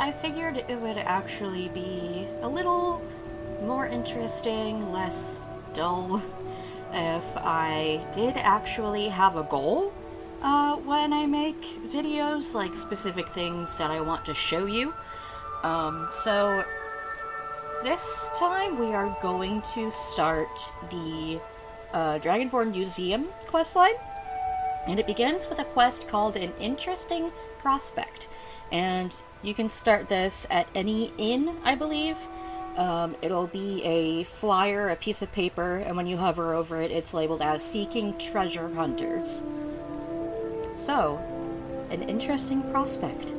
I figured it would actually be a little more interesting, less dull, if I did actually have a goal when I make videos, like specific things that I want to show you. So this time we are going to start the Dragonborn Museum questline, and it begins with a quest called An Interesting Prospect, and you can start this at any inn, I believe. It'll be a flyer, a piece of paper, and when you hover over it, it's labeled as Seeking Treasure Hunters. So, An Interesting Prospect.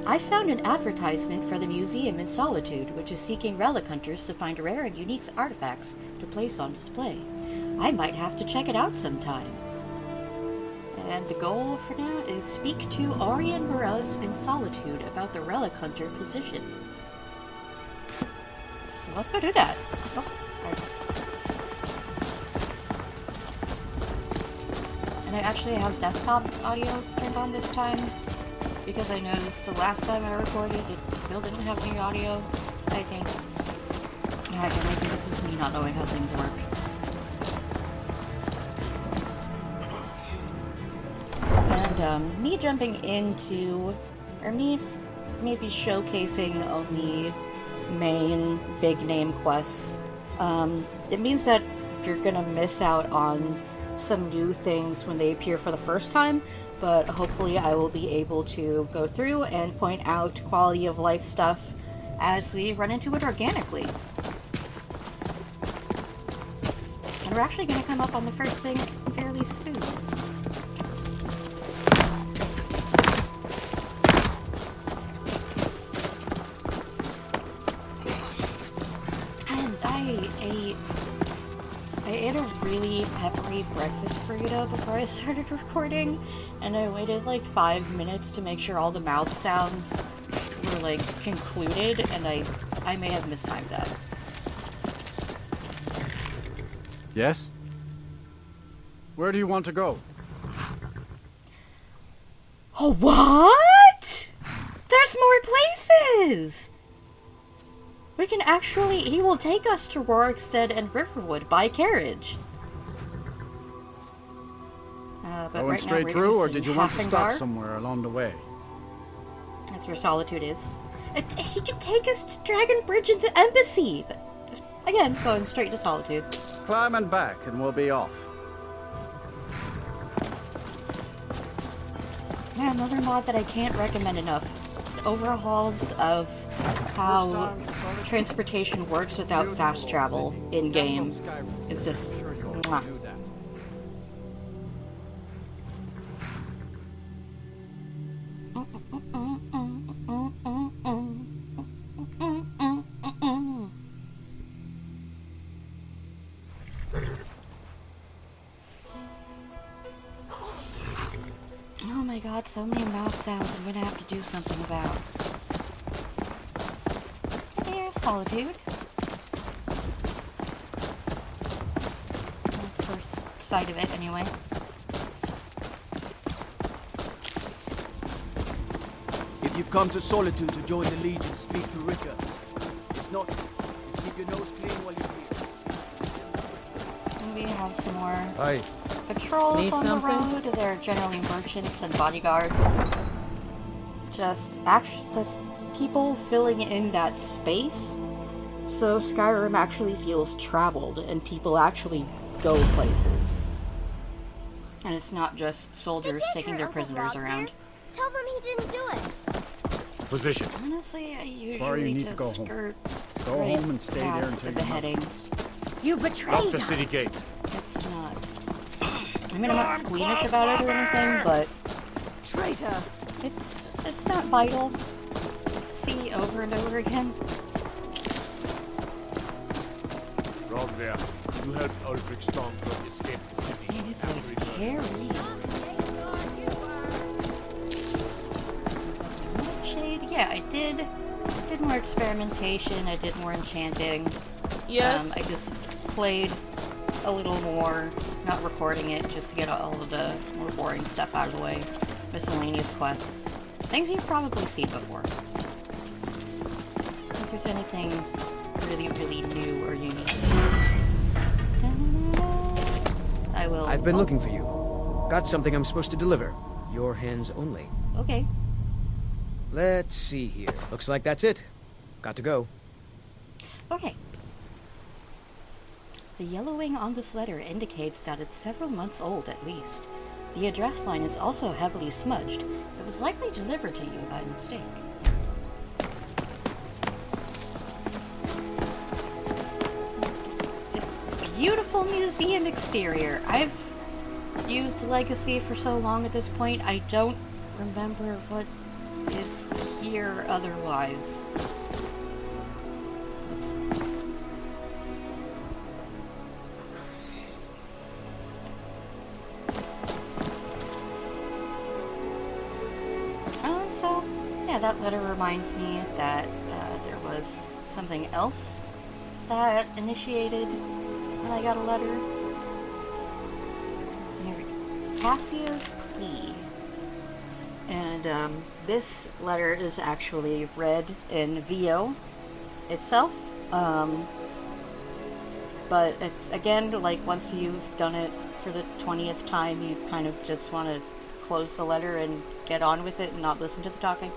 I found an advertisement for the Museum in Solitude, which is seeking relic hunters to find rare and unique artifacts to place on display. I might have to check it out sometime. And the goal for now is speak to Arian Morellis in Solitude about the relic hunter position. So let's go do that. Oh, and I actually have desktop audio turned on this time, because I noticed the last time I recorded it still didn't have any audio, I think. Yeah, again, I think this is me not knowing how things work. And me jumping into, or me maybe showcasing only main big name quests, it means that you're gonna miss out on some new things when they appear for the first time, but hopefully I will be able to go through and point out quality of life stuff as we run into it organically. And we're actually going to come up on the first thing fairly soon. And I ate a really peppery breakfast burrito before I started recording, and I waited like 5 minutes to make sure all the mouth sounds were like concluded, and I may have mistimed that. Yes? Where do you want to go? Oh, what? There's more places! We can actually... He will take us to Rorikstead and Riverwood by carriage. But Going right straight now through, or did you want to stop Hafengar. somewhere along the way? That's where Solitude is. He could take us to Dragon Bridge and the Embassy! But, again, going straight to Solitude. Climb and back, and we'll be off. Yeah, another mod that I can't recommend enough. Overhauls of how transportation works without fast travel in-game is just... mwah. Oh my god, so many mouth sounds I'm gonna have to do something about. There's Solitude. That's the first sight of it, anyway. If you've come to Solitude to join the Legion, speak to Rika. If not, just keep your nose clean while you're here. We have some more Hi. patrols Need on something? the road. They're generally merchants and bodyguards. Just people filling in that space. So Skyrim actually feels traveled and people actually go places. And it's not just soldiers taking their prisoners around. Tell them he didn't do it. Position. Honestly, I Far you usually need to just go home. skirt Go right home and stay there past until the you beheading. You betrayed Lock the us! city gate. It's not... I mean, I'm not squeamish about it or anything, but... Traitor! It's not vital to see over and over again. Wrong there. You helped Ulfric Stormcloak escape the city. Man, his voice carries. Shade, yeah, I did more experimentation, I did more enchanting. Yes. I just played a little more, not recording it, just to get all of the more boring stuff out of the way. Miscellaneous quests. Things you've probably seen before. there's anything really, really new or unique. I will... I've been looking for you. Got something I'm supposed to deliver. Your hands only. Okay. Let's see here. Looks like that's it. Got to go. Okay. The yellowing on this letter indicates that it's several months old at least. The address line is also heavily smudged. It was likely delivered to you by mistake. This beautiful museum exterior. I've used Legacy for so long at this point, I don't remember what is here otherwise. Oops. So, yeah, that letter reminds me that there was something else that initiated when I got a letter. Cassia's plea. And this letter is actually read in VO itself. But it's, again, like once you've done it for the 20th time, you kind of just want to close the letter and get on with it and not listen to the talking.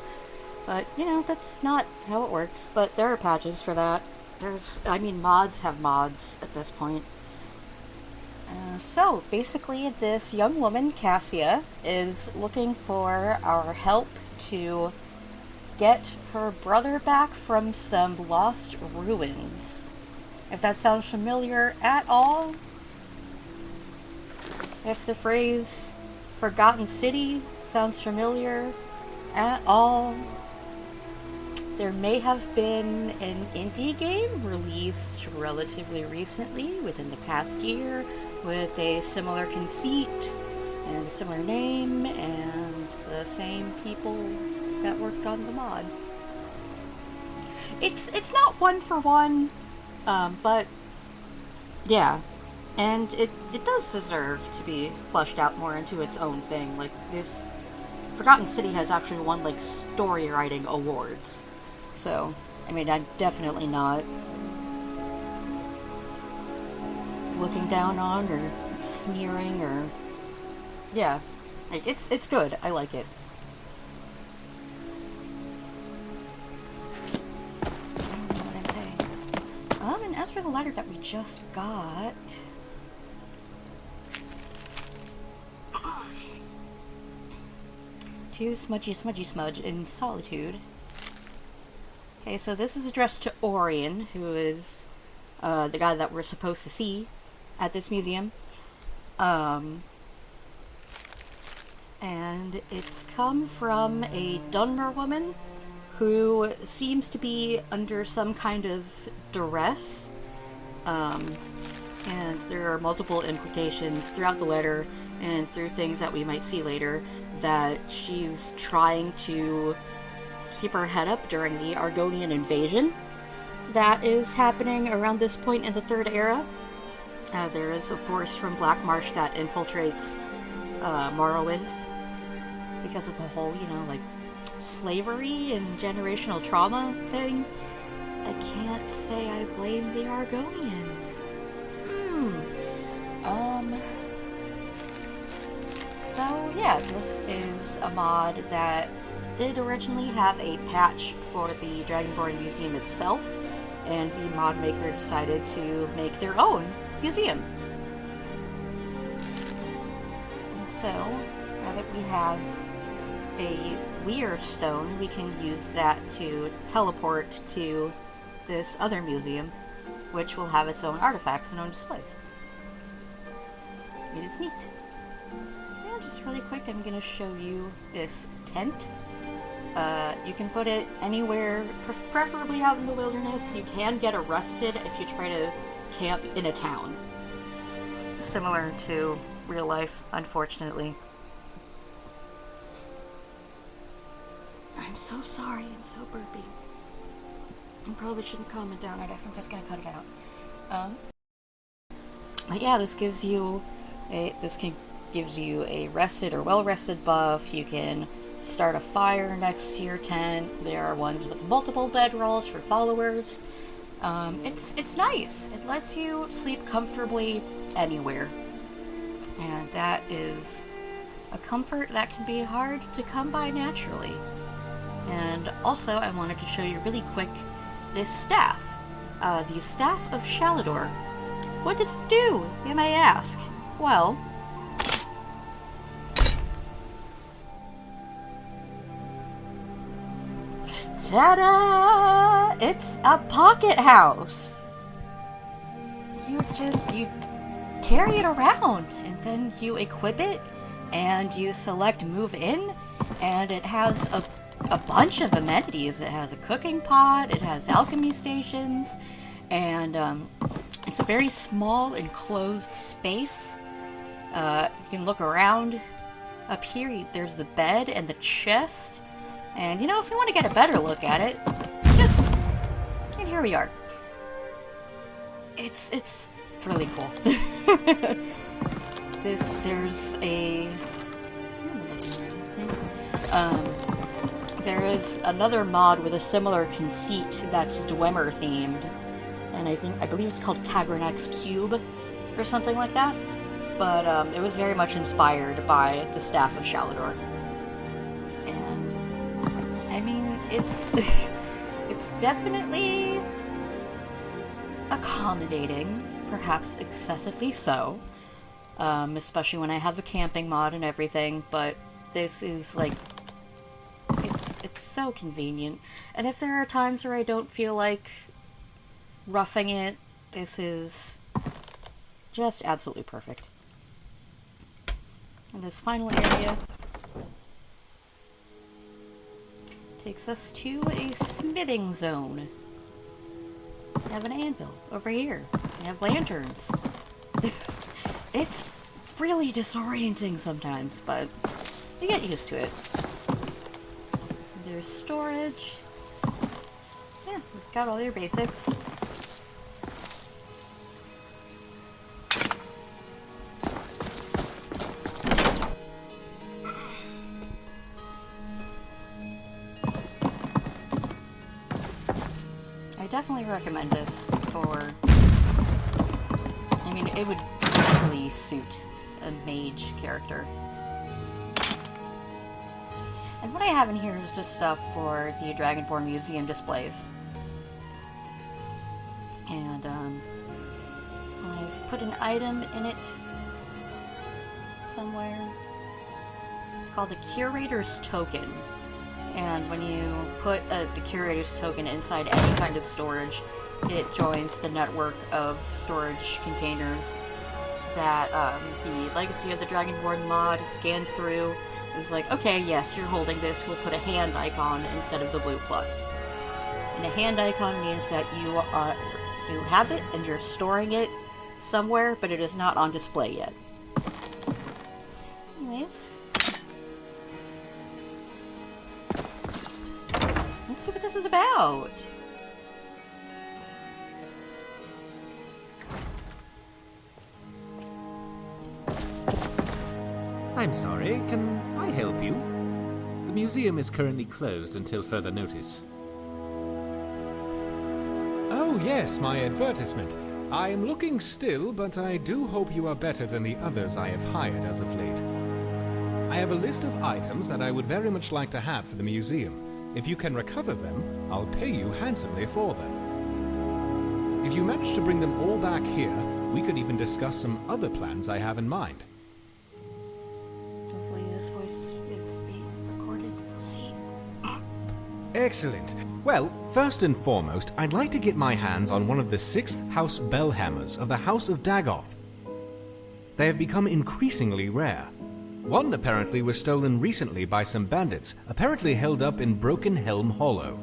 But, you know, that's not how it works. But there are patches for that. Mods have mods at this point. So, basically, this young woman, Cassia, is looking for our help to get her brother back from some lost ruins. If that sounds familiar at all, if the phrase Forgotten City sounds familiar at all, there may have been an indie game released relatively recently, within the past year, with a similar conceit and a similar name and the same people that worked on the mod. It's not one for one, but yeah. And it does deserve to be fleshed out more into its own thing. Like, this Forgotten City has actually won, like, story writing awards. So, I mean, I'm definitely not looking down on or smearing or... Yeah. Like, it's good. I like it. I don't know what I'm saying. And as for the letter that we just got... To Smudge in Solitude. Okay, so this is addressed to Orion, who is the guy that we're supposed to see at this museum. And it's come from a Dwemer woman who seems to be under some kind of duress. And there are multiple implications throughout the letter and through things that we might see later that she's trying to keep her head up during the Argonian invasion that is happening around this point in the Third Era. There is a force from Black Marsh that infiltrates Morrowind because of the whole, you know, like, slavery and generational trauma thing. I can't say I blame the Argonians. So yeah, this is a mod that did originally have a patch for the Dragonborn Museum itself, and the mod maker decided to make their own museum. And so, now that we have a Weir stone, we can use that to teleport to this other museum, which will have its own artifacts and own displays. It is neat. And just really quick, I'm going to show you this tent. You can put it anywhere, preferably out in the wilderness. You can get arrested if you try to camp in a town. Similar to real life, unfortunately. I'm so sorry, I'm so burpy. I probably shouldn't comment on it, I'm just gonna cut it out. But yeah, this gives you a rested or well-rested buff. You can start a fire next to your tent. There are ones with multiple bedrolls for followers. It's nice. It lets you sleep comfortably anywhere. And that is a comfort that can be hard to come by naturally. And also, I wanted to show you really quick this staff. The Staff of Shalidor. What does it do, you may ask? Well, ta-da! It's a pocket house! You carry it around, and then you equip it, and you select move in, and it has a bunch of amenities. It has a cooking pot, it has alchemy stations, and it's a very small enclosed space. You can look around. Up here, there's the bed and the chest. And, if you want to get a better look at it, and here we are. It's really cool. There is another mod with a similar conceit that's Dwemer themed, and I believe it's called Kagrenac's Cube, or something like that. But it was very much inspired by the Staff of Shalidor. And I mean, it's definitely accommodating, perhaps excessively so, especially when I have a camping mod and everything. But this is like, it's so convenient. And if there are times where I don't feel like roughing it, this is just absolutely perfect. And this final area takes us to a smithing zone. We have an anvil over here. We have lanterns. It's really disorienting sometimes, but you get used to it. There's storage. Yeah, it's got all your basics. I definitely recommend this for... I mean, it would actually suit a mage character. And what I have in here is just stuff for the Dragonborn Museum displays. And, I've put an item in it somewhere. It's called the Curator's Token. And when you put the Curator's Token inside any kind of storage, it joins the network of storage containers that the Legacy of the Dragonborn mod scans through. It's like, okay, yes, you're holding this, we'll put a hand icon instead of the blue plus. And a hand icon means that you have it and you're storing it somewhere, but it is not on display yet. Anyways. Let's see what this is about. I'm sorry, can I help you? The museum is currently closed until further notice. Oh yes, my advertisement. I am looking still, but I do hope you are better than the others I have hired as of late. I have a list of items that I would very much like to have for the museum. If you can recover them, I'll pay you handsomely for them. If you manage to bring them all back here, we could even discuss some other plans I have in mind. Hopefully this voice is being recorded. We'll see. Excellent. Well, first and foremost, I'd like to get my hands on one of the 6th House Bellhammers of the House of Dagoth. They have become increasingly rare. One apparently was stolen recently by some bandits, apparently held up in Broken Helm Hollow.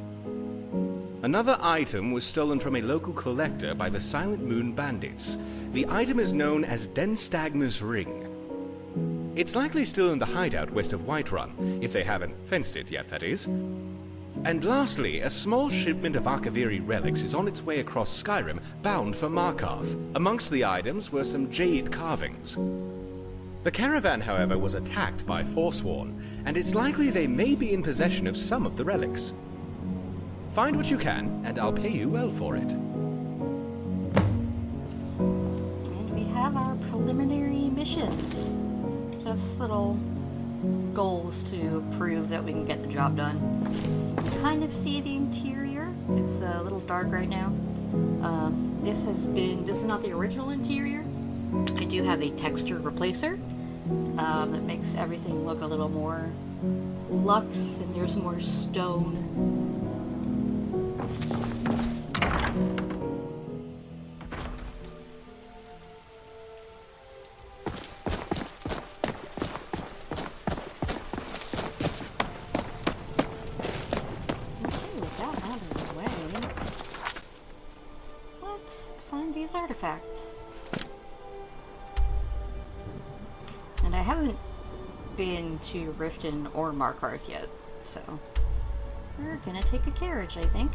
Another item was stolen from a local collector by the Silent Moon bandits. The item is known as Denstagma's Ring. It's likely still in the hideout west of Whiterun, if they haven't fenced it yet, that is. And lastly, a small shipment of Archiviri relics is on its way across Skyrim, bound for Markarth. Amongst the items were some jade carvings. The caravan, however, was attacked by Forsworn, and it's likely they may be in possession of some of the relics. Find what you can, and I'll pay you well for it. And we have our preliminary missions. Just little goals to prove that we can get the job done. You can kind of see the interior. It's a little dark right now. This is not the original interior. I do have a texture replacer that makes everything look a little more luxe, and there's more stone. Artifacts. And I haven't been to Riften or Markarth yet, so we're gonna take a carriage, I think.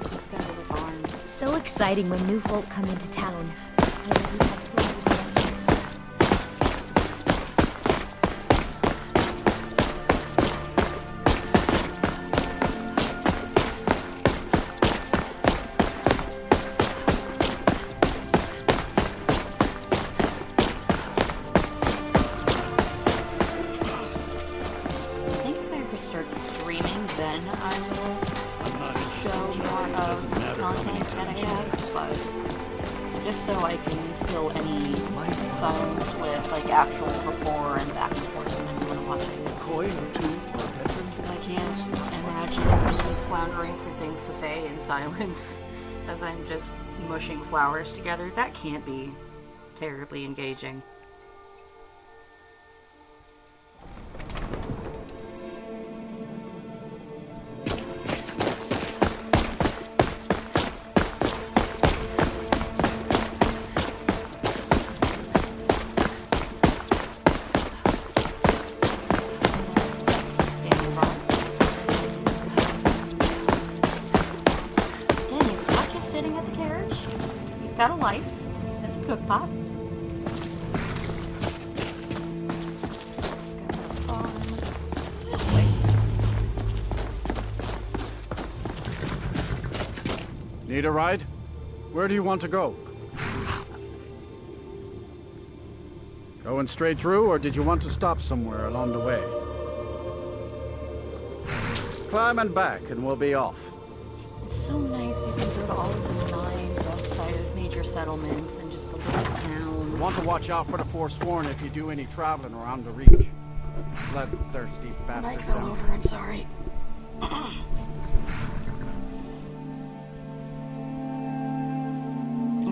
Let's go to the farm. So exciting when new folk come into town. I already have told you about this. So I can fill any songs with like actual rapport and back and forth from anyone watching. I can't imagine floundering for things to say in silence as I'm just mushing flowers together. That can't be terribly engaging. Got a life. Has a cook pot. Just got a farm. Wait. Need a ride? Where do you want to go? Going straight through, or did you want to stop somewhere along the way? Climb and back, and we'll be off. It's so nice you can go to all of the mines outside of major settlements and just the little towns. You want to watch out for the Forsworn if you do any traveling around the Reach. Bloodthirsty bastards. Mike fell over, I'm sorry.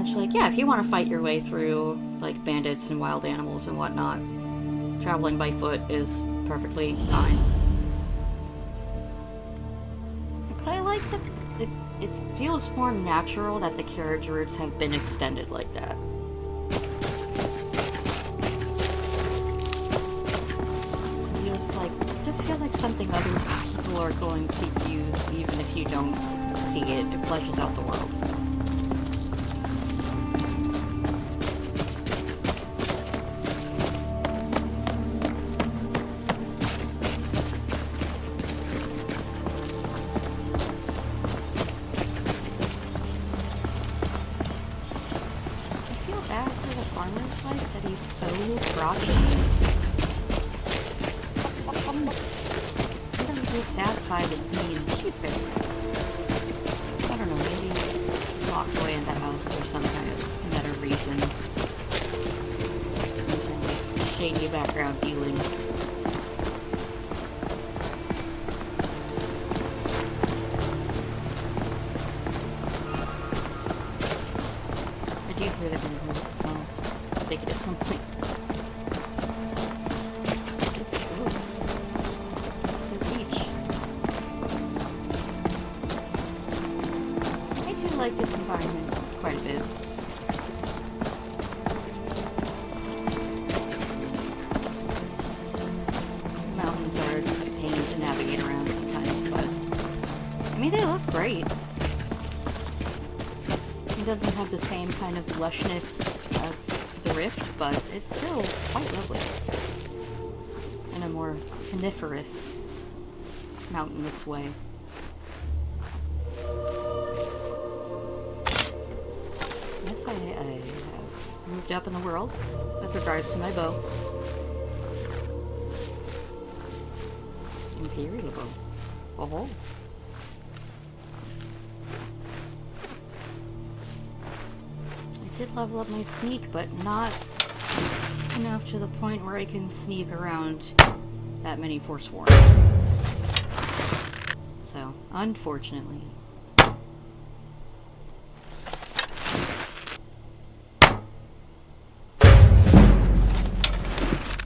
It's like, yeah, if you want to fight your way through, like, bandits and wild animals and whatnot, traveling by foot is perfectly fine. But I like that it feels more natural that the carriage routes have been extended like that. It just feels like something other people are going to use, even if you don't see it. It fleshes out the world. Satisfied with me, and she's very nice. I don't know, maybe locked away in the house for some kind of meta reason. Some kind of shady background dealings. I do hear they're going to make it at some point. I like this environment quite a bit. Mountains are a pain to navigate around sometimes, but I mean, they look great. It doesn't have the same kind of lushness as the Rift, but it's still quite lovely. In a more coniferous, mountainous way. Yes, I have moved up in the world with regards to my bow. Imperial bow. Oh. I did level up my sneak, but not enough to the point where I can sneak around that many Forsworn. So, unfortunately.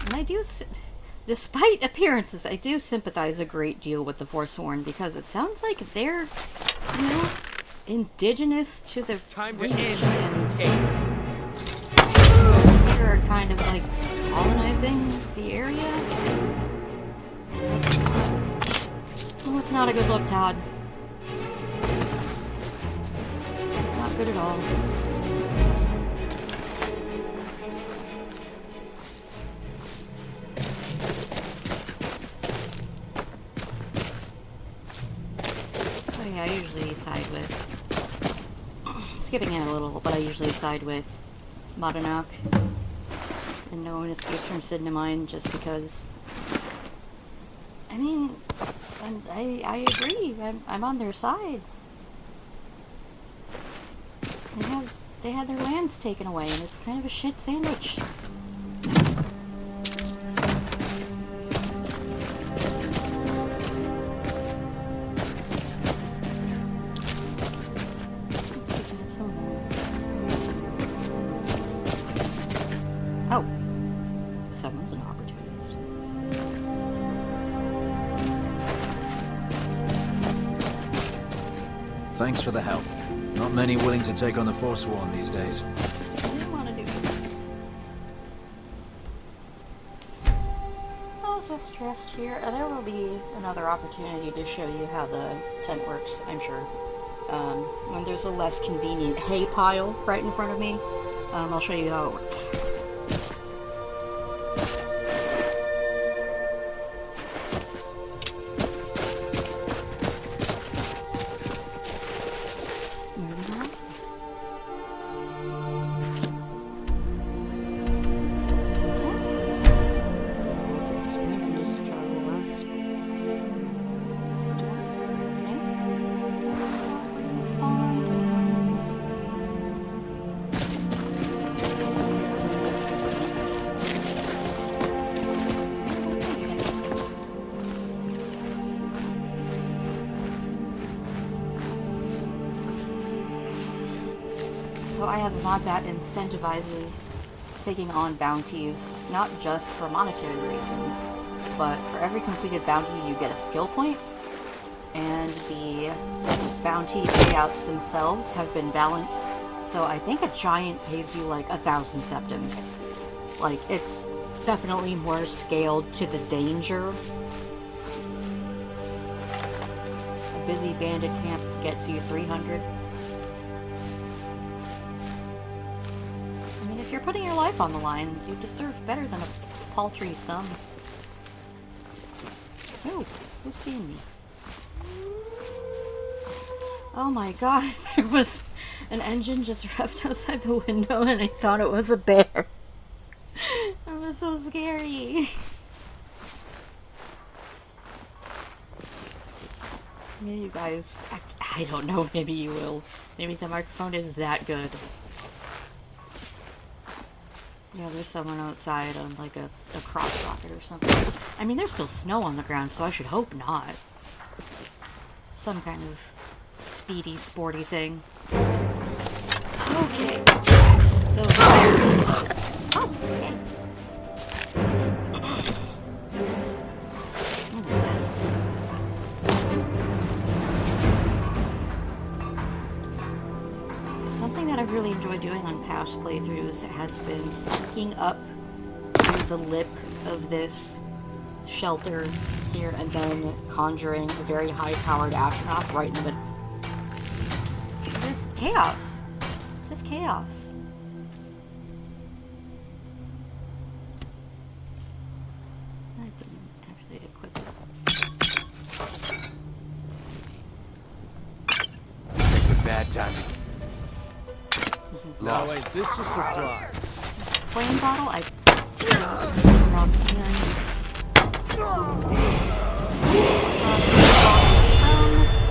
And I do, despite appearances, I do sympathize a great deal with the Forsworn because it sounds like they're, you know, indigenous to the Refuge, and are kind of like colonizing the area. It's not a good look, Todd. It's not good at all. Oh yeah, I usually side with... Skipping it a little, but I usually side with Kagrenac. And no one escapes from Sidnamine just because... I mean, and I agree. I'm on their side. They had their lands taken away, and it's kind of a shit sandwich. Oh, someone's an opportunist. Thanks for the help. Not many willing to take on the Forsworn these days. I didn't want to do it. I'll just rest here. There will be another opportunity to show you how the tent works, I'm sure. When there's a less convenient hay pile right in front of me, I'll show you how it works. So I have a mod that incentivizes taking on bounties, not just for monetary reasons, but for every completed bounty you get a skill point, and the bounty payouts themselves have been balanced. So I think a giant pays you like 1,000 septims. Like, it's definitely more scaled to the danger. A busy bandit camp gets you 300. If you're putting your life on the line, you deserve better than a paltry sum. Oh, who's seeing me? Oh my god, there was an engine just revved outside the window and I thought it was a bear. That was so scary. Maybe you guys, I don't know, maybe you will. Maybe the microphone is that good. Yeah, there's someone outside on like a cross rocket or something. I mean, there's still snow on the ground, so I should hope not. Some kind of speedy, sporty thing. Okay. So there's... Oh, okay. Oh, that's... Something that I've really enjoyed doing on past playthroughs has been sneaking up to the lip of this shelter here and then conjuring a very high-powered astronaut right in the middle. There's chaos. Just chaos. I didn't actually equip it. Pick the bad timing. No, wait, this is a surprise. Flame bottle, I turn off again.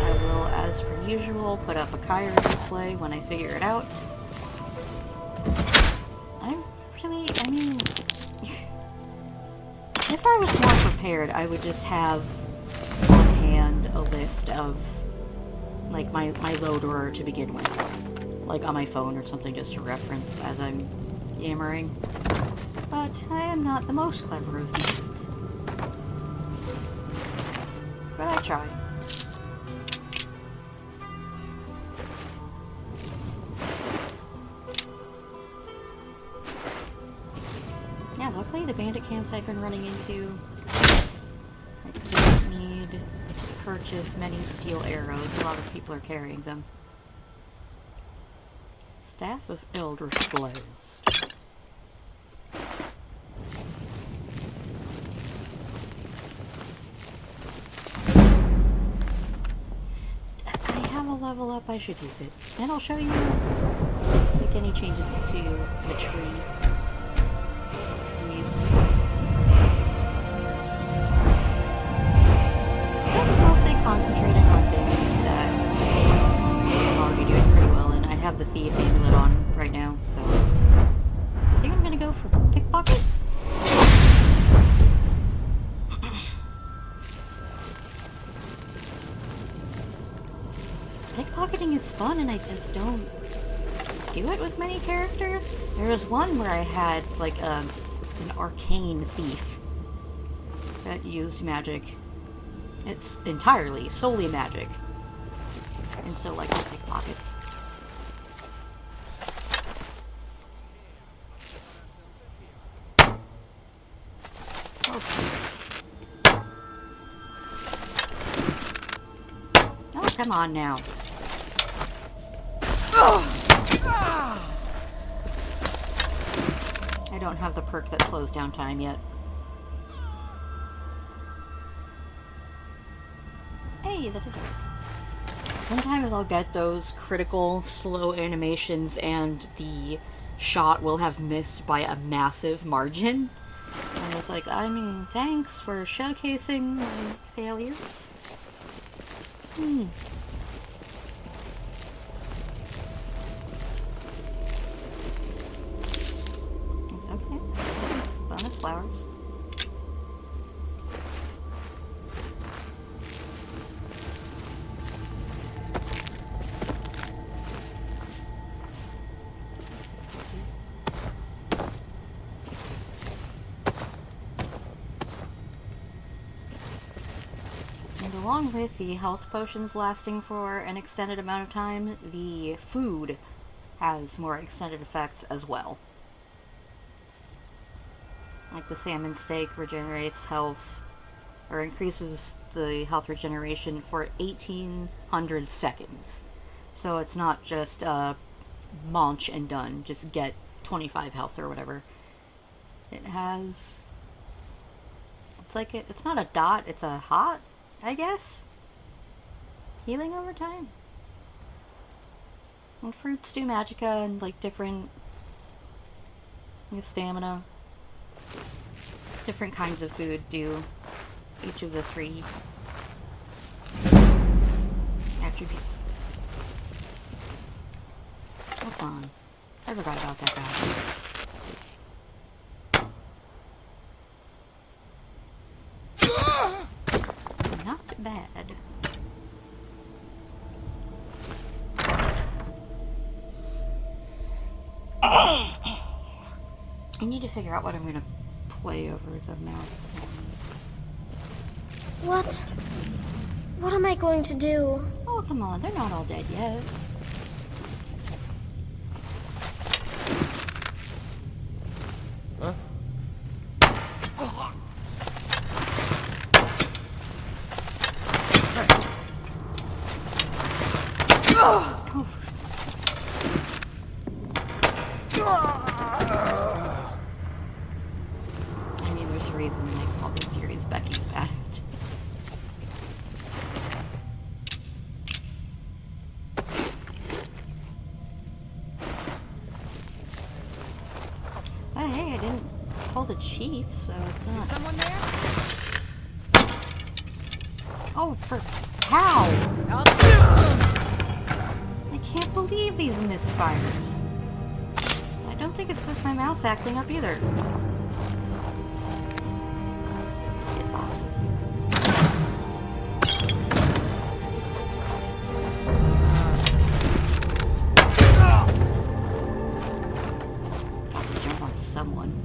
I will, as per usual, put up a Carriage display when I figure it out. I mean, if I was more prepared, I would just have on hand a list of, like, my load order to begin with. Like on my phone or something, just to reference as I'm yammering. But I am not the most clever of beasts. But I try. Yeah, luckily the bandit camps I've been running into, I don't need to purchase many steel arrows. A lot of people are carrying them. Staff of Eldritch Blast. I have a level up, I should use it. And I'll show you, like, any changes to the trees. Just mostly concentrating on things that I'm already doing pretty well in. I have the Thief amulet on right now, so I think I'm gonna go for Pickpocket. Pickpocketing is fun, and I just don't do it with many characters. There was one where I had, like, an arcane thief that used magic. It's entirely, solely magic. And still like to pickpockets. Oh, come on now. I don't have the perk that slows down time yet. Hey, that did it. Sometimes I'll get those critical slow animations and the shot will have missed by a massive margin. And it's like, I mean, thanks for showcasing my failures. It's okay. Bonus flowers. Along with the health potions lasting for an extended amount of time, the food has more extended effects as well. Like the salmon steak regenerates health, or increases the health regeneration for 1800 seconds. So it's not just munch and done, just get 25 health or whatever. It has... It's like it's not a dot, it's a hot, I guess. Healing over time. And fruits do magicka and like different stamina. Different kinds of food do each of the 3 attributes. Hold on. I forgot about that guy. Not bad. I need to figure out what I'm gonna play over the mouth sounds. What? What am I going to do? Oh, come on, they're not all dead yet. Huh? I mean, there's a reason they call this series Becky's Bad At. Oh, hey, I didn't call the chief, so it's not. Is someone there? Oh, for how? I can't believe these misfires. I don't think it's just my mouse acting up either. Get boxes. Gotta jump on someone.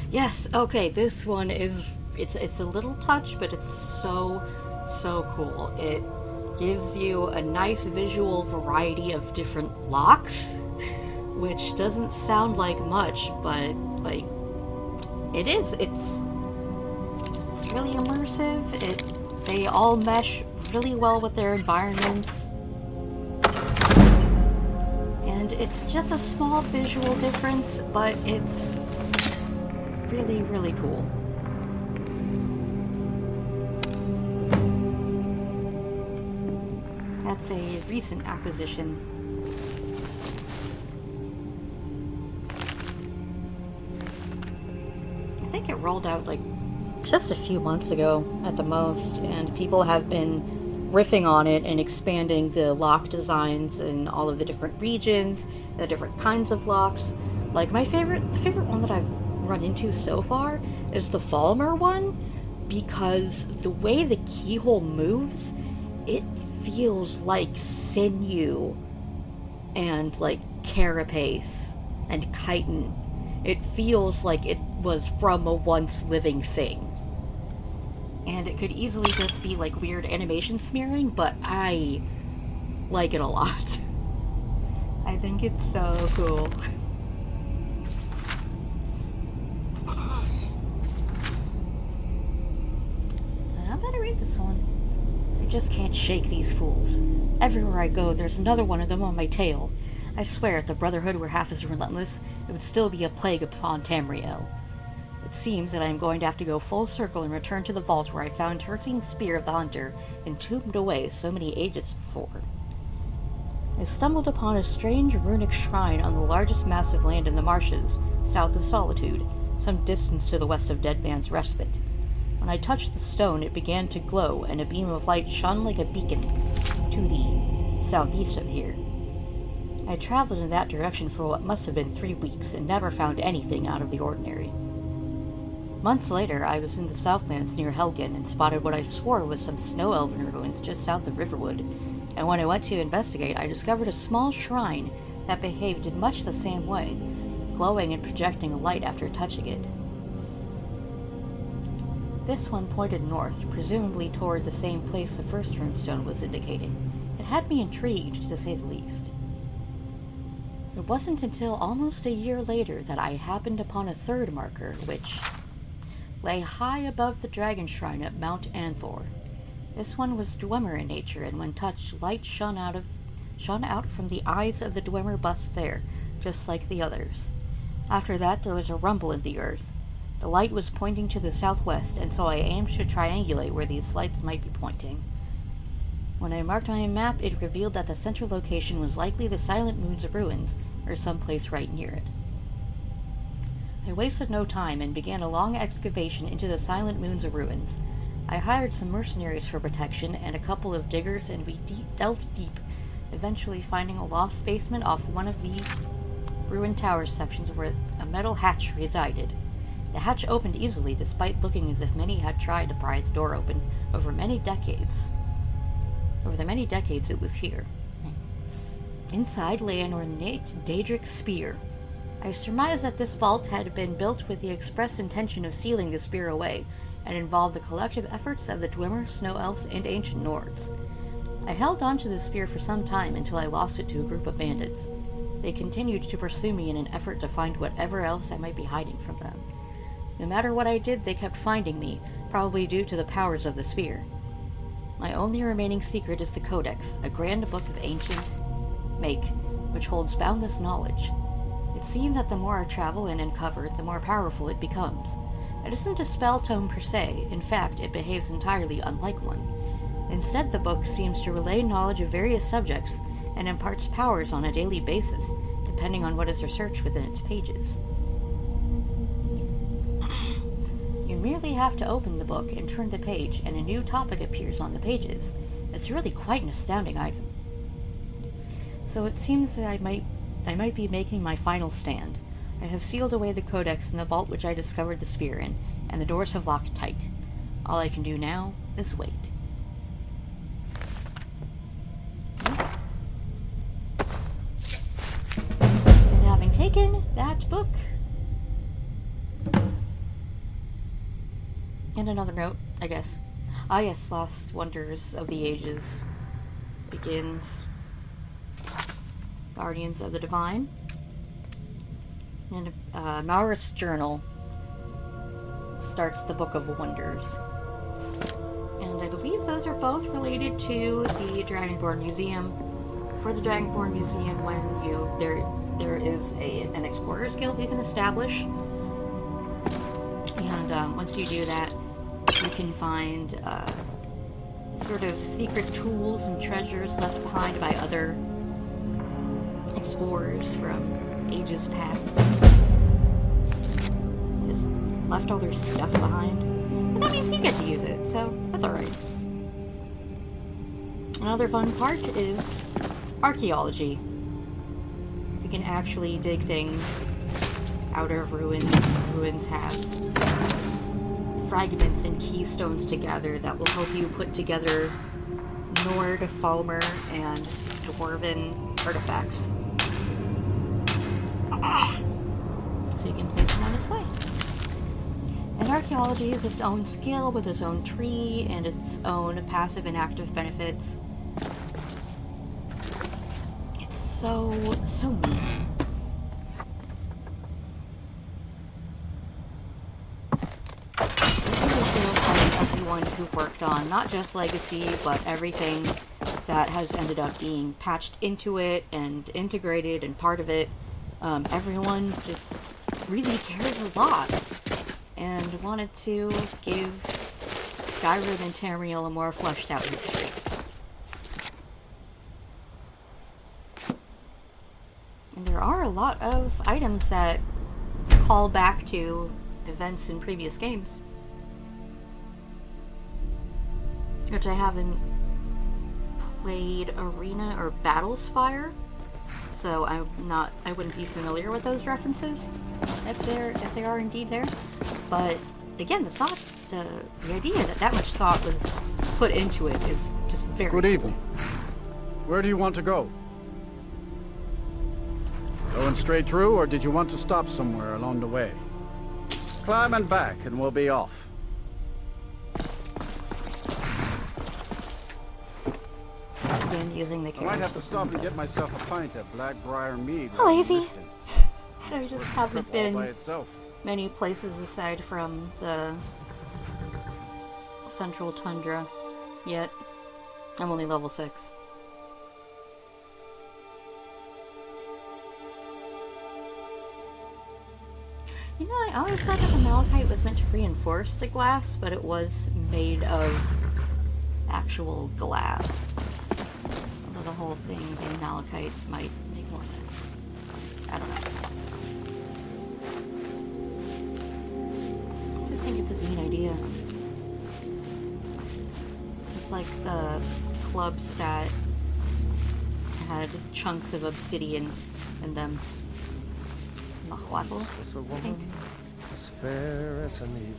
Yes, okay, this one is, it's a little touch, but it's so cool. It gives you a nice visual variety of different locks, which doesn't sound like much, but like it is. It's really immersive. They all mesh really well with their environments. And it's just a small visual difference, but it's really, really cool. That's a recent acquisition. I think it rolled out like just a few months ago at the most, and people have been riffing on it and expanding the lock designs in all of the different regions, the different kinds of locks. Like the favorite one that I've run into so far is the Falmer one, because the way the keyhole moves, it feels like sinew and like carapace and chitin. It feels like it was from a once living thing. And it could easily just be like weird animation smearing, but I like it a lot. I think it's so cool. I better read this one. I just can't shake these fools. Everywhere I go, there's another one of them on my tail. I swear, if the Brotherhood were half as relentless, it would still be a plague upon Tamriel. It seems that I am going to have to go full circle and return to the vault where I found Herxene's spear of the hunter, entombed away so many ages before. I stumbled upon a strange runic shrine on the largest mass of land in the marshes, south of Solitude, some distance to the west of Deadman's Respite. When I touched the stone, it began to glow, and a beam of light shone like a beacon to the southeast of here. I traveled in that direction for what must have been 3 weeks, and never found anything out of the ordinary. Months later, I was in the Southlands near Helgen, and spotted what I swore was some snow elven ruins just south of Riverwood, and when I went to investigate, I discovered a small shrine that behaved in much the same way, glowing and projecting a light after touching it. This one pointed north, presumably toward the same place the first runestone was indicating. It had me intrigued, to say the least. It wasn't until almost a year later that I happened upon a third marker, which lay high above the dragon shrine at Mount Anthor. This one was Dwemer in nature, and when touched, light shone out from the eyes of the Dwemer bust there, just like the others. After that, there was a rumble in the earth. The light was pointing to the southwest, and so I aimed to triangulate where these lights might be pointing. When I marked my map, it revealed that the central location was likely the Silent Moon's ruins, or someplace right near it. I wasted no time and began a long excavation into the Silent Moon's ruins. I hired some mercenaries for protection and a couple of diggers, and we delved deep, eventually finding a lost basement off one of the ruined tower sections where a metal hatch resided. The hatch opened easily, despite looking as if many had tried to pry the door open over the many decades it was here. Inside lay an ornate Daedric spear. I surmised that this vault had been built with the express intention of sealing the spear away, and involved the collective efforts of the Dwemer, Snow Elves, and Ancient Nords. I held on to the spear for some time until I lost it to a group of bandits. They continued to pursue me in an effort to find whatever else I might be hiding from them. No matter what I did, they kept finding me, probably due to the powers of the spear. My only remaining secret is the Codex, a grand book of ancient make, which holds boundless knowledge. It seemed that the more I travel and uncover, the more powerful it becomes. It isn't a spell tome per se. In fact, it behaves entirely unlike one. Instead, the book seems to relay knowledge of various subjects and imparts powers on a daily basis, depending on what is researched within its pages. You merely have to open the book and turn the page, and a new topic appears on the pages. It's really quite an astounding item. So it seems that I might be making my final stand. I have sealed away the codex in the vault which I discovered the spear in, and the doors have locked tight. All I can do now is wait. And having taken that book, and another note, I guess. Ah yes, Lost Wonders of the Ages begins. Guardians of the Divine. And Maurith's journal starts the Book of Wonders. And I believe those are both related to the Dragonborn Museum. For the Dragonborn Museum, when there is an Explorers Guild you can establish. And once you do that, you can find sort of secret tools and treasures left behind by other explorers from ages past. Just left all their stuff behind. But that means you get to use it, so that's alright. Another fun part is archaeology. You can actually dig things out of ruins. Ruins have fragments and keystones together that will help you put together Nord, Falmer, and Dwarven artifacts. So you can place them on display. And archaeology is its own skill with its own tree and its own passive and active benefits. It's so neat. Everyone who worked on not just Legacy, but everything that has ended up being patched into it and integrated and part of it. Everyone just really cares a lot and wanted to give Skyrim and Tamriel a more fleshed out history. And there are a lot of items that call back to events in previous games, which I haven't played Arena or Battlespire, so I wouldn't be familiar with those references if they are indeed there. But again, the idea that much thought was put into it is just very Good evening. Where do you want to go? Going straight through, or did you want to stop somewhere along the way? Climb and back, and we'll be off. Again, using the I might have to stop and get myself a pint at Blackbriar Mead. Lazy. I just haven't all by been itself. many places aside from the Central Tundra yet. I'm only level 6. You know, I always thought that the malachite was meant to reinforce the glass, but it was made of actual glass. Although the whole thing being malachite might make more sense. I don't know. I just think it's a neat idea. It's like the clubs that had chunks of obsidian in them. Mahwatl, I think. As fair as an evening,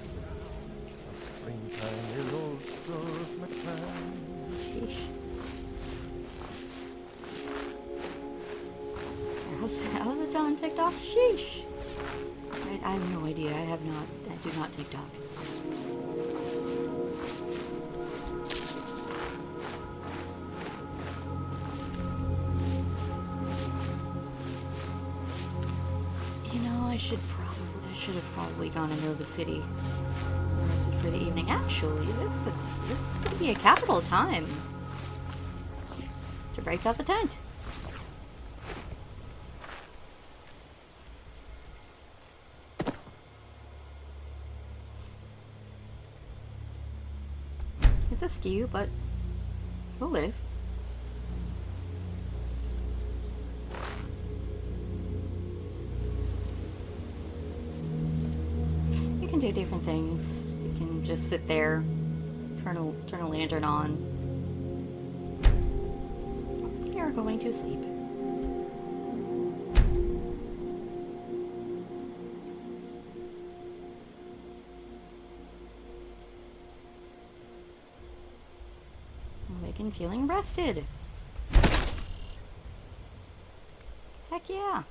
springtime illustrates my plan. Sheesh. How's it on TikTok? Sheesh. I have no idea. I do not TikTok. You know, I should have probably gone to know the city for the evening. Actually, this is going to be a capital time to break out the tent. It's askew, but we'll live. You can do different things. You can just sit there, turn a lantern on. You're going to sleep. Awaken feeling rested. Heck yeah.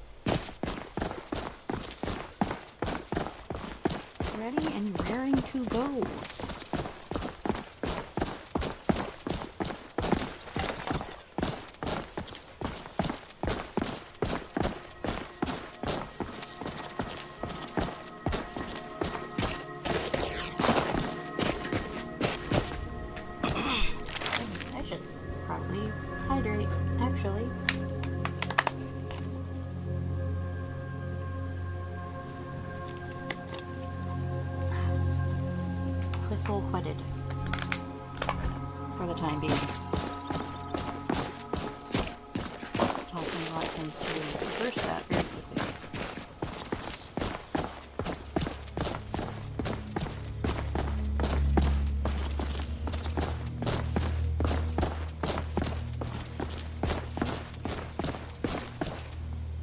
Ready and raring to go. I should probably hydrate, actually. Whistle whetted for the time being. Talking a lot tends to reverse that very quickly.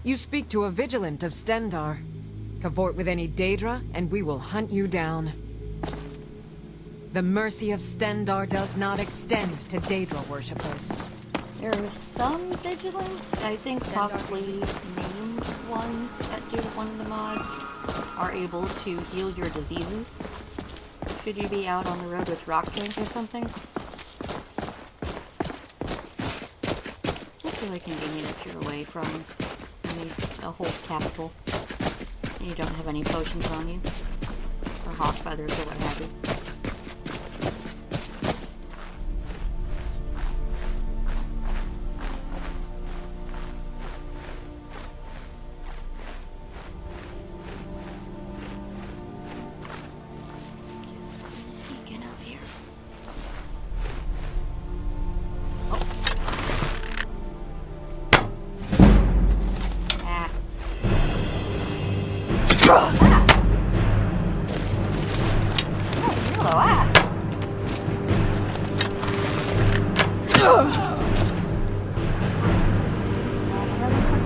You speak to a vigilant of Stendarr. Cavort with any Daedra, and we will hunt you down. The mercy of Stendarr does not extend to Daedra worshippers. There are some vigilants, I think probably named ones that do one of the mods, are able to heal your diseases. Should you be out on the road with rock drink or something? That's really convenient if you're away from a whole capital and you don't have any potions on you, or hawk feathers or what have you.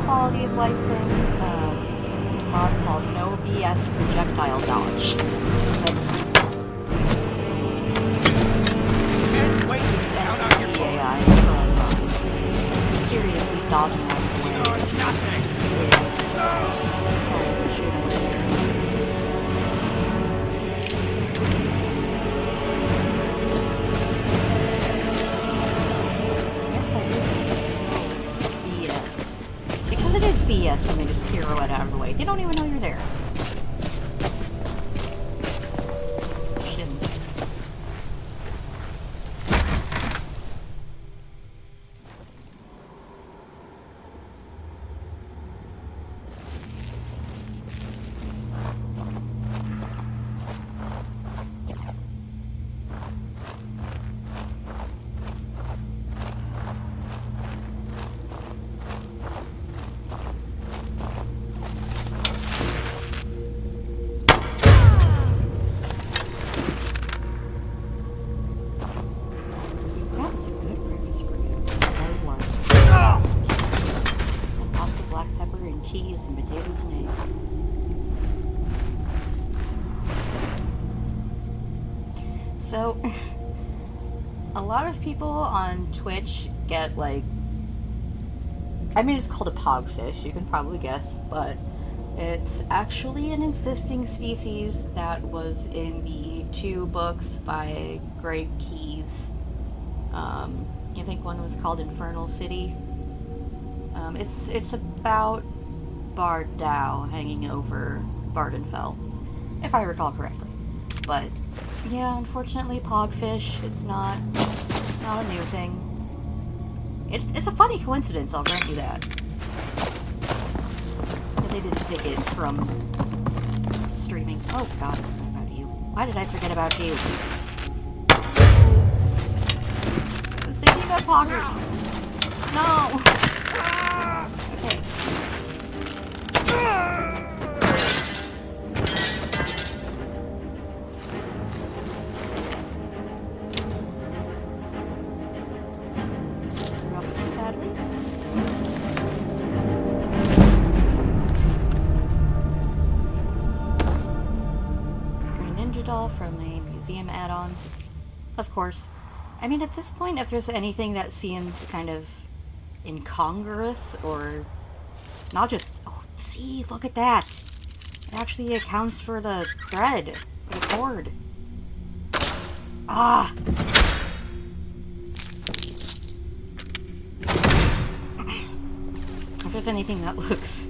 Quality of life thing, a mod called No BS Projectile Dodge. That AI from mysteriously dodging out of the way. Trying to shoot him there. Yes, I do. BS. Because it is BS when they just pirouette out of the way. They don't even know you're there. Shouldn't. Cheese and potatoes and eggs. So, a lot of people on Twitch get like, I mean, it's called a pogfish, you can probably guess, but it's actually an existing species that was in the 2 books by Greg Keyes. I think one was called Infernal City. It's about Bardow hanging over Bardenfell, if I recall correctly. But yeah, unfortunately, pogfish, it's not a new thing. It's a funny coincidence, I'll grant you that. But they didn't take it from streaming. Oh god, I forgot about you. Why did I forget about you? was thinking about poggers. No! Okay. Not too badly. Ninja doll from a museum add-on. Of course. I mean, at this point, if there's anything that seems kind of incongruous or not just... Oh, see, look at that! It actually accounts for the thread, the cord. Ah! If there's anything that looks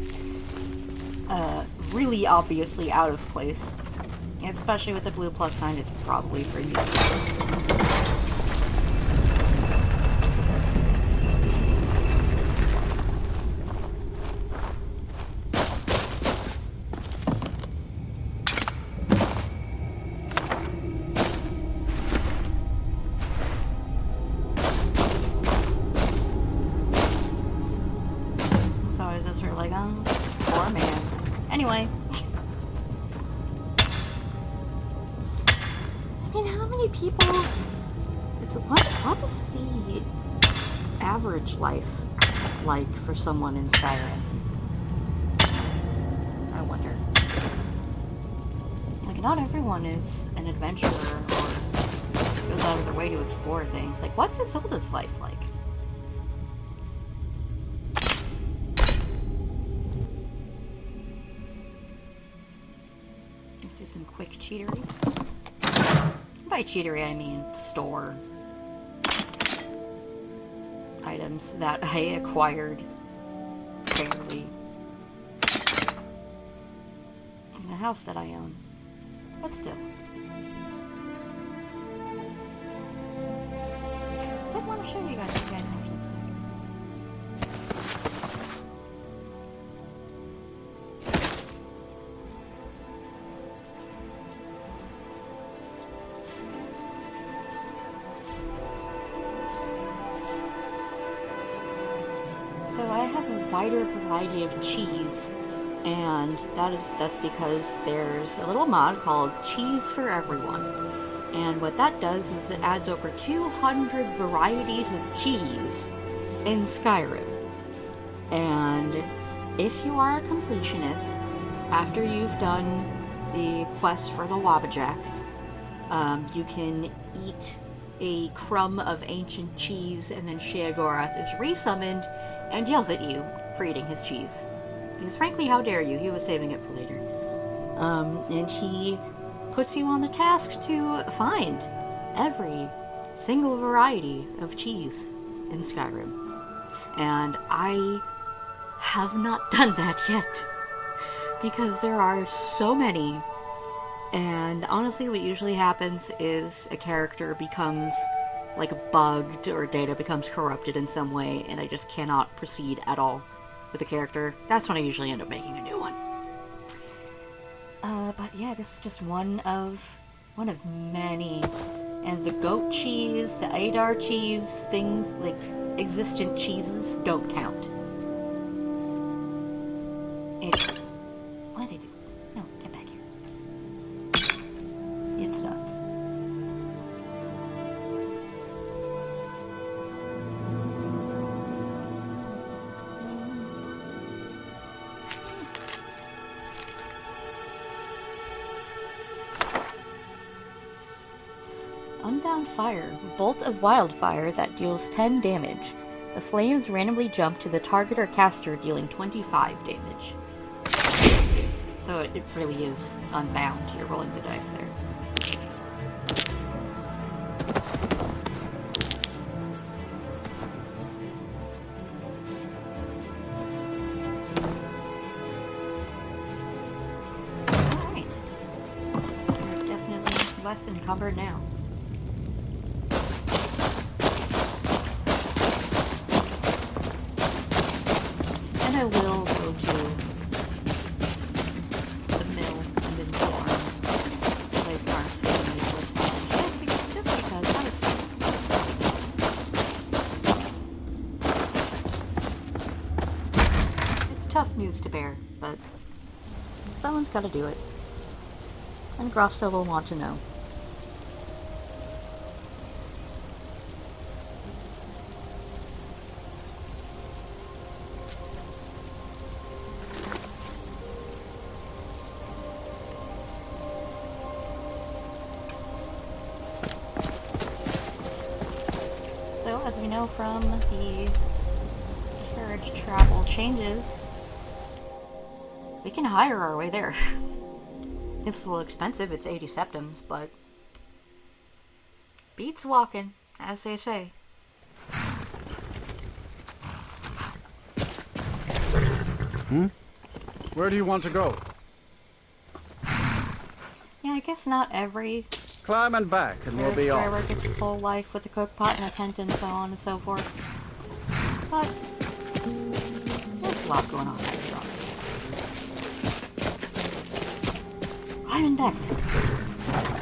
really obviously out of place, especially with the blue plus sign, it's probably for you. So is this her leg on? Poor man. Anyway. How many people... What is the average life like for someone in Skyrim? I wonder. Like, not everyone is an adventurer or goes out of their way to explore things. Like, what's Isolde's life like? Let's do some quick cheatery. By cheatery, I mean store items that I acquired fairly in a house that I own. But still. I did want to show you guys what the game looks like. So I have a wider variety of cheese, and that's because there's a little mod called Cheese for Everyone. And what that does is it adds over 200 varieties of cheese in Skyrim. And if you are a completionist, after you've done the quest for the Wabbajack, you can eat a crumb of ancient cheese, and then Sheogorath is resummoned and yells at you for eating his cheese. Because frankly, how dare you? He was saving it for later. And he puts you on the task to find every single variety of cheese in Skyrim. And I have not done that yet. Because there are so many. And honestly, what usually happens is a character becomes like bugged or data becomes corrupted in some way, and I just cannot proceed at all with the character. That's when I usually end up making a new one. But yeah, this is just one of many. And the goat cheese, the Adar cheese, things like existent cheeses don't count. It's... What did I do? No, get back here. It's nuts. Unbound Fire. Bolt of wildfire that deals 10 damage. The flames randomly jump to the target or caster, dealing 25 damage. So it really is unbound. You're rolling the dice there. Alright. We're definitely less encumbered now. I will go to the mill and then farm like Farm's family just because tough news to bear, but someone's gotta do it. And Grofsto will want to know. So, as we know from the carriage travel changes, we can hire our way there. It's a little expensive, it's 80 septims, but beats walking, as they say. Where do you want to go? Yeah, I guess not every Climb and back, and we'll be driver off. gets a full life with a cook pot and a tent and so on and so forth. But there's a lot going on there. Climbing deck.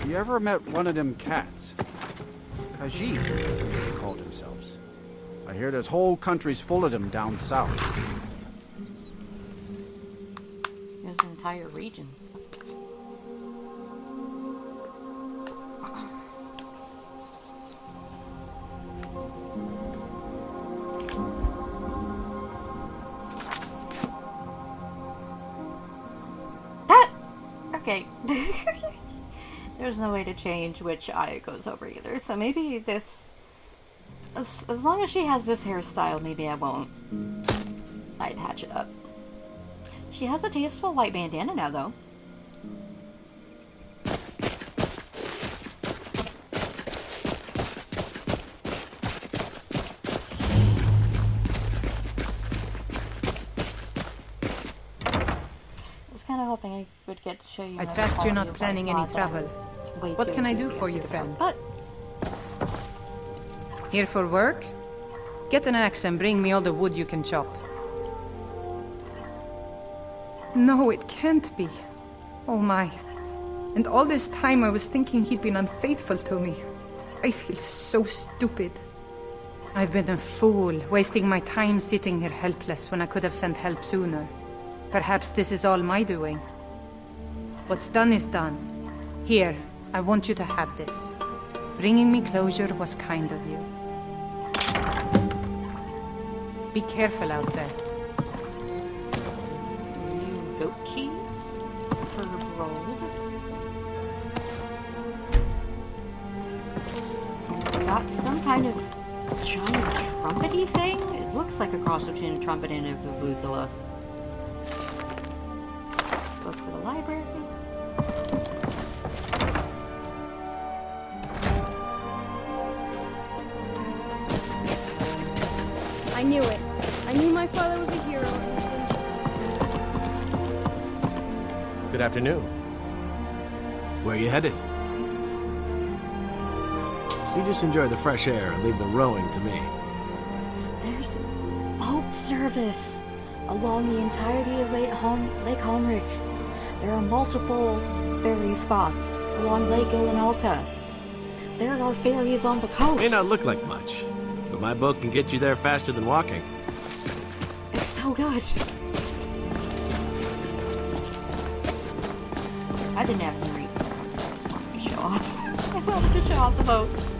You ever met one of them cats? Kagrenac, they called themselves. I hear there's whole countries full of them down south. There's an entire region. Okay. There's no way to change which eye it goes over either, so maybe this... As long as she has this hairstyle, maybe I won't... I'd patch it up. She has a tasteful white bandana now, though. Kind of hoping I would get to show you. I trust you're not planning any travel. What can I do for you, friend? But here for work? Get an axe and bring me all the wood you can chop. No, it can't be. Oh my. And all this time I was thinking he'd been unfaithful to me. I feel so stupid. I've been a fool, wasting my time sitting here helpless when I could have sent help sooner. Perhaps this is all my doing. What's done is done. Here, I want you to have this. Bringing me closure was kind of you. Be careful out there. New goat cheese? Herb roll? Got some kind of giant trumpety thing? It looks like a cross between a trumpet and a vuvuzela. Book for the library. I knew it. I knew my father was a hero. Good afternoon. Where are you headed? You just enjoy the fresh air and leave the rowing to me. There's boat service along the entirety of Lake Heinrich. There are multiple ferry spots along Lake Ilinalta. There are ferries on the coast. May not look like much, but my boat can get you there faster than walking. It's so good. I didn't have any reason to come there. I just wanted to show off. I wanted to show off the boats.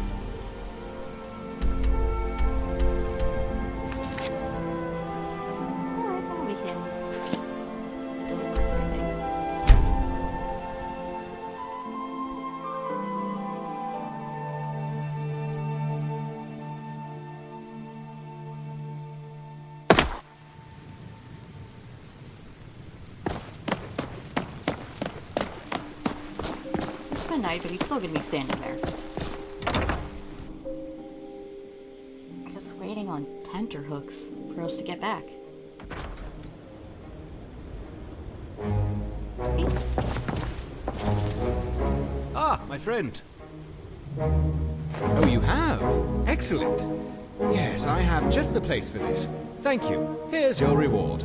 Night, but he's still gonna be standing there. Just waiting on tenterhooks for us to get back. See? Ah, my friend. Oh, you have? Excellent. Yes, I have just the place for this. Thank you. Here's your reward.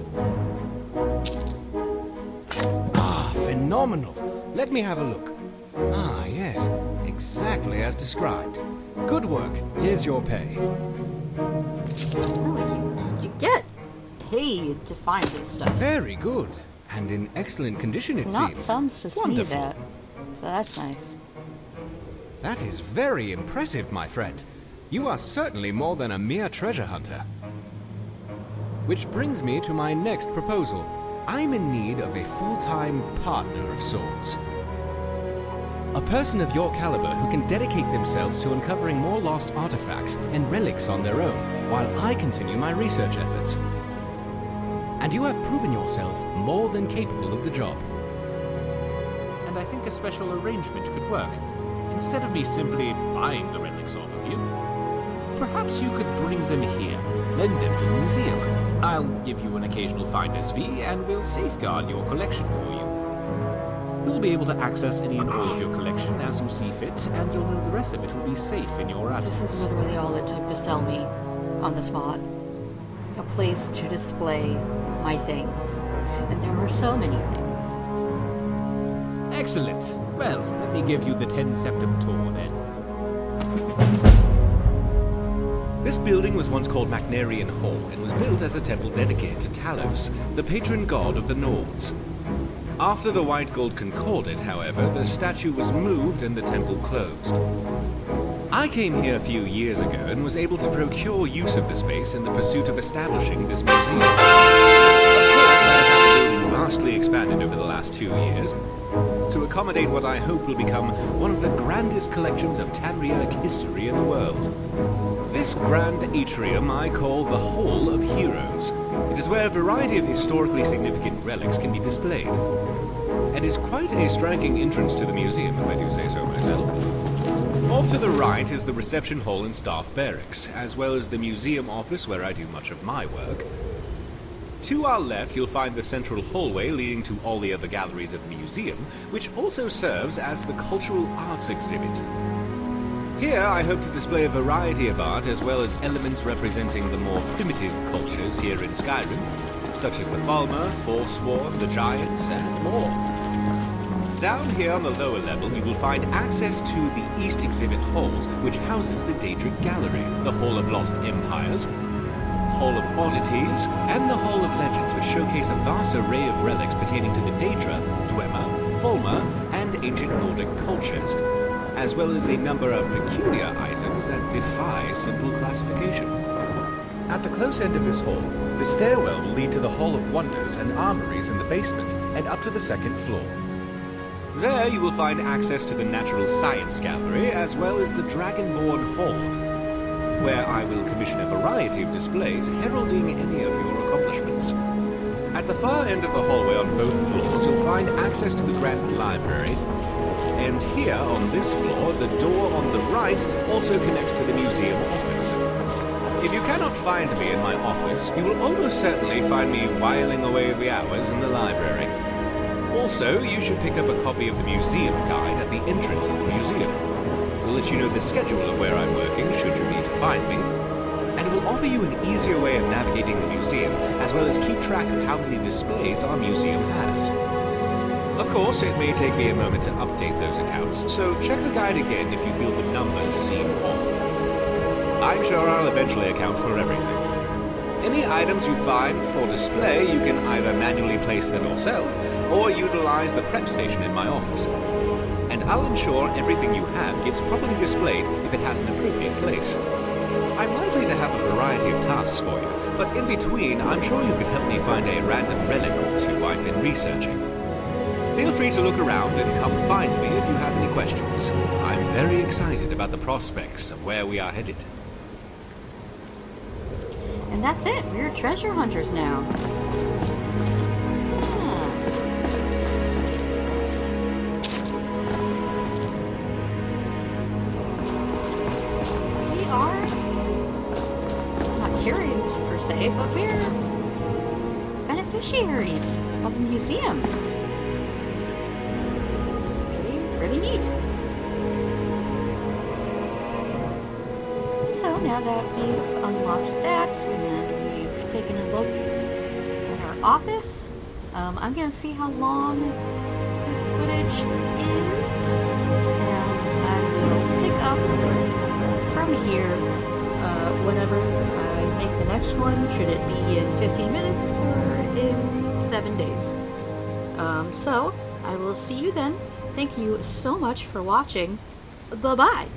Ah, phenomenal. Let me have a look. Ah, yes. Exactly as described. Good work. Here's your pay. You get paid need to find this stuff. Very good. And in excellent condition, It's it not seems. some to sneeze Wonderful. at. So that's nice. That is very impressive, my friend. You are certainly more than a mere treasure hunter. Which brings me to my next proposal. I'm in need of a full-time partner of sorts. A person of your caliber who can dedicate themselves to uncovering more lost artifacts and relics on their own, while I continue my research efforts. And you have proven yourself more than capable of the job. And I think a special arrangement could work. Instead of me simply buying the relics off of you, perhaps you could bring them here, lend them to the museum. I'll give you an occasional finder's fee, and we'll safeguard your collection for you. You'll be able to access any and all of your collection as you see fit, and you'll know the rest of it will be safe in your absence. This is literally all it took to sell me on the spot. A place to display my things. And there are so many things. Excellent. Well, let me give you the 10-septim tour then. This building was once called Macnarian Hall and was built as a temple dedicated to Talos, the patron god of the Nords. After the White Gold Concordat, however, the statue was moved and the temple closed. I came here a few years ago and was able to procure use of the space in the pursuit of establishing this museum. Of course, I have had the building vastly expanded over the last 2 years to accommodate what I hope will become one of the grandest collections of Tamrielic history in the world. This grand atrium I call the Hall of Heroes. It is where a variety of historically significant relics can be displayed. And is quite a striking entrance to the museum, if I do say so myself. Off to the right is the reception hall and staff barracks, as well as the museum office where I do much of my work. To our left, you'll find the central hallway leading to all the other galleries of the museum, which also serves as the cultural arts exhibit. Here, I hope to display a variety of art, as well as elements representing the more primitive cultures here in Skyrim, such as the Falmer, Forsworn, the Giants, and more. Down here on the lower level, you will find access to the East Exhibit Halls, which houses the Daedric Gallery, the Hall of Lost Empires, Hall of Oddities, and the Hall of Legends, which showcase a vast array of relics pertaining to the Daedra, Dwemer, Falmer, and ancient Nordic cultures, as well as a number of peculiar items that defy simple classification. At the close end of this hall, the stairwell will lead to the Hall of Wonders and armories in the basement, and up to the second floor. There you will find access to the Natural Science Gallery, as well as the Dragonborn Hall, where I will commission a variety of displays heralding any of your accomplishments. At the far end of the hallway on both floors, you'll find access to the Grand Library, and here on this floor, the door on the right also connects to the museum office. If you cannot find me in my office, you will almost certainly find me whiling away the hours in the library. Also, you should pick up a copy of the museum guide at the entrance of the museum. It will let you know the schedule of where I'm working, should you need to find me, and it will offer you an easier way of navigating the museum, as well as keep track of how many displays our museum has. Of course, it may take me a moment to update those accounts, so check the guide again if you feel the numbers seem off. I'm sure I'll eventually account for everything. Any items you find for display, you can either manually place them yourself, or utilize the prep station in my office. And I'll ensure everything you have gets properly displayed if it has an appropriate place. I'm likely to have a variety of tasks for you, but in between, I'm sure you could help me find a random relic or two I've been researching. Feel free to look around and come find me if you have any questions. I'm very excited about the prospects of where we are headed. And that's it. We're treasure hunters now. We are not curators per se, but we're beneficiaries of the museum. It's really neat. So now that we've unlocked that and we've taken a look at our office, I'm going to see how long this footage is, and I will pick up from here whenever I make the next next one. Should it be in 15 minutes or in 7 days? So, I will see you then. Thank you so much for watching. Bye-bye.